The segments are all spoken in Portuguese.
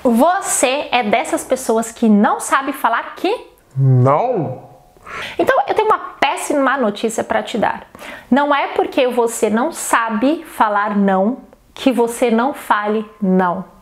Você é dessas pessoas que não sabe falar que não? Então eu tenho uma péssima notícia para te dar. Não é porque você não sabe falar não que você não fale não.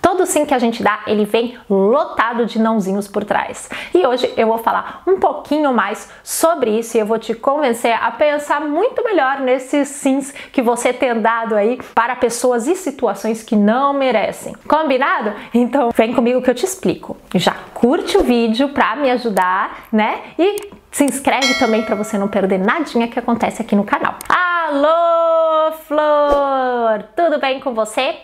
Todo sim que a gente dá, ele vem lotado de nãozinhos por trás. E hoje eu vou falar um pouquinho mais sobre isso e eu vou te convencer a pensar muito melhor nesses sims que você tem dado aí para pessoas e situações que não merecem. Combinado? Então vem comigo que eu te explico. Já curte o vídeo para me ajudar, né? E se inscreve também para você não perder nadinha que acontece aqui no canal. Alô, Flor! Tudo bem com você?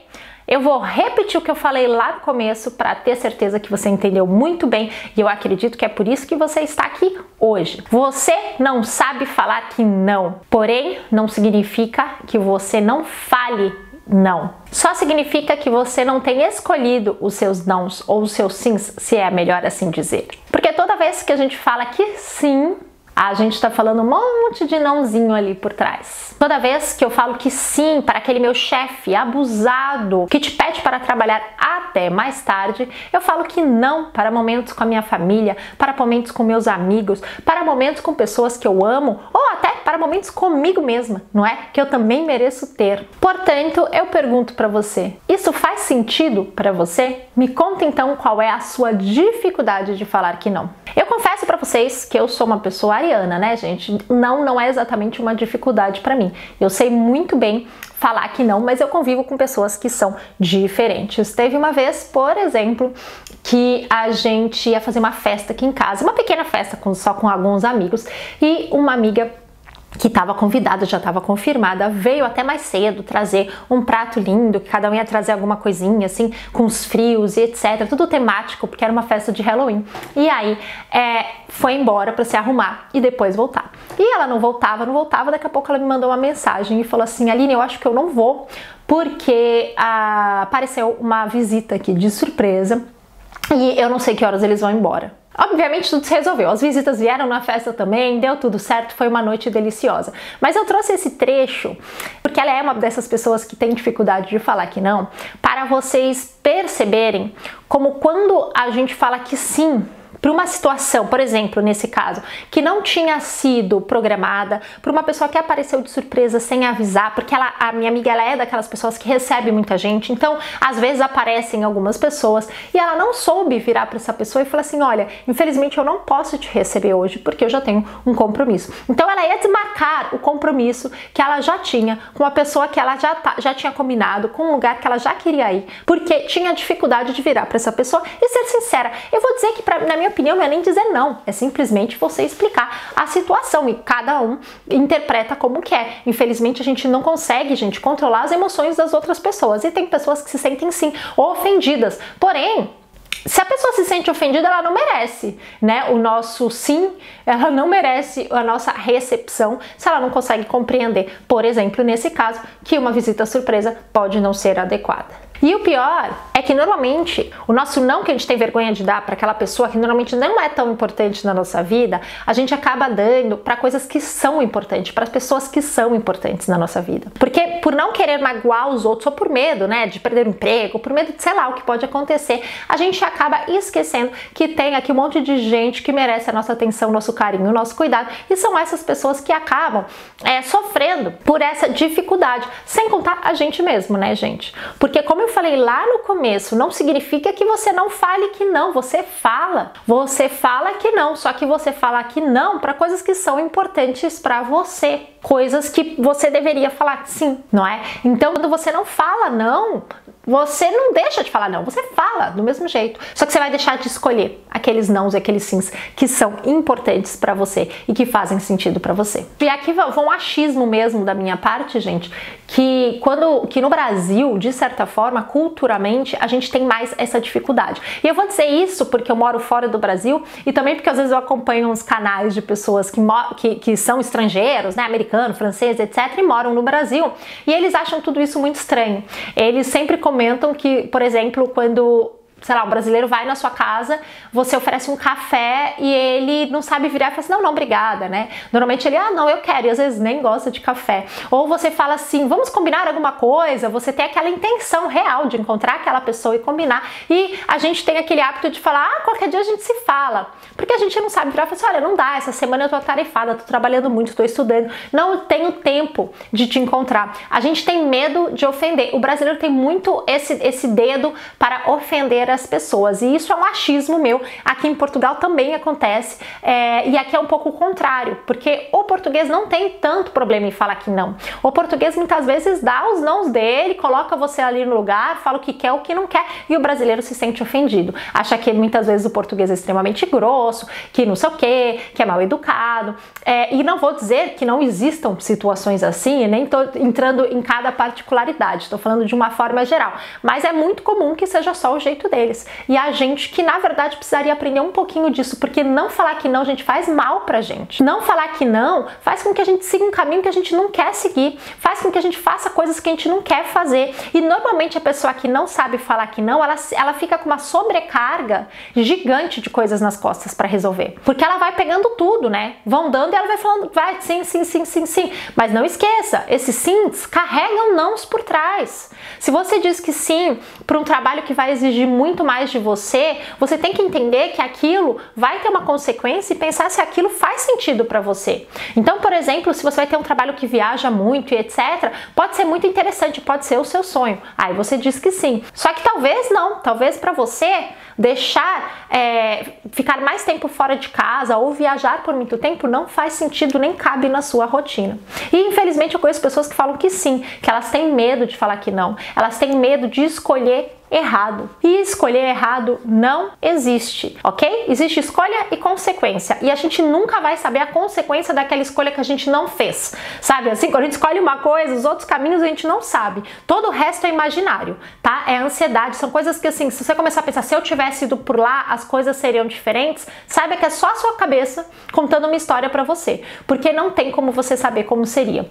Eu vou repetir o que eu falei lá no começo para ter certeza que você entendeu muito bem e eu acredito que é por isso que você está aqui hoje. Você não sabe falar que não, porém não significa que você não fale não. Só significa que você não tem escolhido os seus nãos ou os seus sims, se é melhor assim dizer. Porque toda vez que a gente fala que sim, a gente está falando um monte de nãozinho ali por trás. Toda vez que eu falo que sim para aquele meu chefe abusado que te pede para trabalhar até mais tarde, eu falo que não para momentos com a minha família, para momentos com meus amigos, para momentos com pessoas que eu amo ou até para momentos comigo mesma, não é? Que eu também mereço ter. Portanto, eu pergunto para você, isso faz sentido para você? Me conta então qual é a sua dificuldade de falar que não. Eu confesso para vocês que eu sou uma pessoa ariana, né, gente? Não é exatamente uma dificuldade para mim. Eu sei muito bem falar que não, mas eu convivo com pessoas que são diferentes. Teve uma vez, por exemplo, que a gente ia fazer uma festa aqui em casa, uma pequena festa só com alguns amigos, e uma amiga que estava convidada, já estava confirmada, veio até mais cedo trazer um prato lindo, que cada um ia trazer alguma coisinha assim, com os frios e etc, tudo temático, porque era uma festa de Halloween. E aí foi embora para se arrumar e depois voltar. E ela não voltava, daqui a pouco ela me mandou uma mensagem e falou assim: Aline, eu acho que eu não vou, porque apareceu uma visita aqui de surpresa e eu não sei que horas eles vão embora. Obviamente tudo se resolveu, as visitas vieram na festa também, deu tudo certo, foi uma noite deliciosa. Mas eu trouxe esse trecho porque ela é uma dessas pessoas que tem dificuldade de falar que não, para vocês perceberem como quando a gente fala que sim para uma situação, por exemplo, nesse caso, que não tinha sido programada, para uma pessoa que apareceu de surpresa sem avisar, porque a minha amiga, ela é daquelas pessoas que recebe muita gente, então às vezes aparecem algumas pessoas e ela não soube virar para essa pessoa e falar assim: olha, infelizmente eu não posso te receber hoje porque eu já tenho um compromisso. Então ela ia desmarcar o compromisso que ela já tinha com a pessoa que ela já tinha combinado, com um lugar que ela já queria ir, porque tinha dificuldade de virar para essa pessoa e ser sincera. Eu vou dizer que na minha opinião, não é nem dizer não, é simplesmente você explicar a situação e cada um interpreta como quer. Infelizmente a gente não consegue, gente, controlar as emoções das outras pessoas e tem pessoas que se sentem sim ofendidas, porém se a pessoa se sente ofendida, ela não merece, né, o nosso sim, ela não merece a nossa recepção se ela não consegue compreender, por exemplo, nesse caso, que uma visita surpresa pode não ser adequada. E o pior é que normalmente o nosso não que a gente tem vergonha de dar para aquela pessoa que normalmente não é tão importante na nossa vida, a gente acaba dando para coisas que são importantes, para as pessoas que são importantes na nossa vida. Porque por não querer magoar os outros ou por medo, né, de perder o emprego, por medo de sei lá o que pode acontecer, a gente acaba esquecendo que tem aqui um monte de gente que merece a nossa atenção, nosso carinho, o nosso cuidado, e são essas pessoas que acabam sofrendo por essa dificuldade, sem contar a gente mesmo, né, gente? Porque como eu falei lá no começo, não significa que você não fale que não, você fala que não, só que você fala que não para coisas que são importantes para você, coisas que você deveria falar sim, não é? Então, quando você não fala não, você não deixa de falar não, você fala do mesmo jeito, só que você vai deixar de escolher aqueles nãos e aqueles sims que são importantes para você e que fazem sentido para você. E aqui vai um achismo mesmo da minha parte, gente, que no Brasil, de certa forma, culturalmente, a gente tem mais essa dificuldade. E eu vou dizer isso porque eu moro fora do Brasil e também porque às vezes eu acompanho uns canais de pessoas que são estrangeiros, né, americano, francês, etc, e moram no Brasil, e eles acham tudo isso muito estranho. Eles sempre comentam que, por exemplo, quando sei lá, o brasileiro vai na sua casa, você oferece um café e ele não sabe virar e fala assim, não, obrigada, né? Normalmente ele, não, eu quero, e às vezes nem gosta de café. Ou você fala assim, vamos combinar alguma coisa, você tem aquela intenção real de encontrar aquela pessoa e combinar, e a gente tem aquele hábito de falar, qualquer dia a gente se fala, porque a gente não sabe virar e falar assim, olha, não dá, essa semana eu tô atarefada, tô trabalhando muito, tô estudando, não tenho tempo de te encontrar. A gente tem medo de ofender. O brasileiro tem muito esse dedo para ofender as pessoas, e isso é um achismo meu. Aqui em Portugal também acontece, e aqui é um pouco o contrário, porque o português não tem tanto problema em falar que não. O português muitas vezes dá os nãos dele, coloca você ali no lugar, fala o que quer, o que não quer, e o brasileiro se sente ofendido. Acha que muitas vezes o português é extremamente grosso, que não sei o que é mal educado, e não vou dizer que não existam situações assim, e nem estou entrando em cada particularidade, estou falando de uma forma geral, mas é muito comum que seja só o jeito deles, e a gente que na verdade precisaria aprender um pouquinho disso, porque não falar que não, gente, faz mal pra gente. Não falar que não faz com que a gente siga um caminho que a gente não quer seguir, faz com que a gente faça coisas que a gente não quer fazer, e normalmente a pessoa que não sabe falar que não, ela fica com uma sobrecarga gigante de coisas nas costas para resolver, porque ela vai pegando tudo, né? Vão dando e ela vai falando, vai, sim, sim, sim, sim, sim, mas não esqueça, esses sims carregam nãos por trás. Se você diz que sim para um trabalho que vai exigir muito mais de você, você tem que entender que aquilo vai ter uma consequência e pensar se aquilo faz sentido para você. Então, por exemplo, se você vai ter um trabalho que viaja muito e etc, pode ser muito interessante, pode ser o seu sonho. Aí você diz que sim. Só que talvez não, talvez para você deixar ficar mais tempo fora de casa ou viajar por muito tempo não faz sentido, nem cabe na sua rotina. E infelizmente eu conheço pessoas que falam que sim, que elas têm medo de falar que não, elas têm medo de escolher errado. E escolher errado não existe, ok? Existe escolha e consequência. E a gente nunca vai saber a consequência daquela escolha que a gente não fez. Sabe assim, quando a gente escolhe uma coisa, os outros caminhos a gente não sabe. Todo o resto é imaginário, tá? É ansiedade, são coisas que assim, se você começar a pensar, se eu tivesse ido por lá, as coisas seriam diferentes, saiba que é só a sua cabeça contando uma história pra você. Porque não tem como você saber como seria.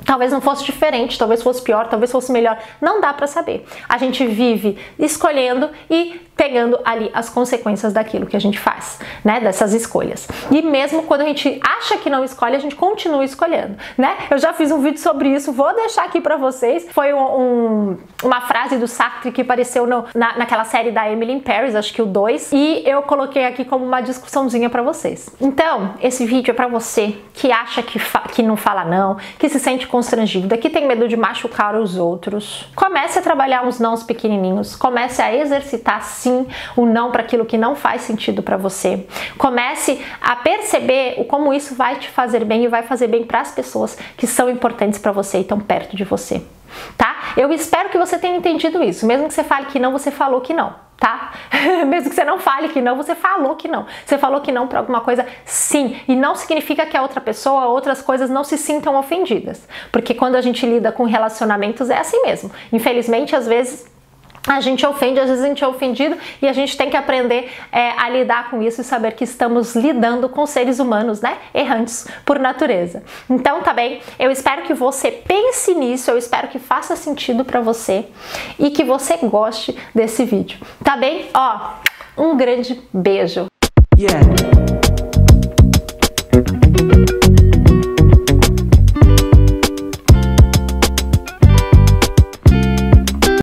Talvez não fosse diferente, talvez fosse pior, talvez fosse melhor, não dá pra saber. A gente vive escolhendo e pegando ali as consequências daquilo que a gente faz, né, dessas escolhas. E mesmo quando a gente acha que não escolhe, a gente continua escolhendo, né? Eu já fiz um vídeo sobre isso, vou deixar aqui pra vocês. Foi uma frase do Sartre que apareceu naquela série da Emily in Paris, acho que o 2, e eu coloquei aqui como uma discussãozinha pra vocês. Então, esse vídeo é pra você que acha que não fala não, que se sente constrangida, que tem medo de machucar os outros. Comece a trabalhar uns nãos pequenininhos, comece a exercitar sim o não para aquilo que não faz sentido para você. Comece a perceber como isso vai te fazer bem e vai fazer bem para as pessoas que são importantes para você e estão perto de você, tá? Eu espero que você tenha entendido isso. Mesmo que você fale que não, você falou que não, tá? Mesmo que você não fale que não, você falou que não. Você falou que não para alguma coisa, sim. E não significa que a outra pessoa, outras coisas não se sintam ofendidas. Porque quando a gente lida com relacionamentos é assim mesmo. Infelizmente, às vezes a gente ofende, às vezes a gente é ofendido e a gente tem que aprender a lidar com isso e saber que estamos lidando com seres humanos, né? Errantes por natureza. Então, tá bem? Eu espero que você pense nisso, eu espero que faça sentido pra você e que você goste desse vídeo, tá bem? Ó, um grande beijo! Yeah.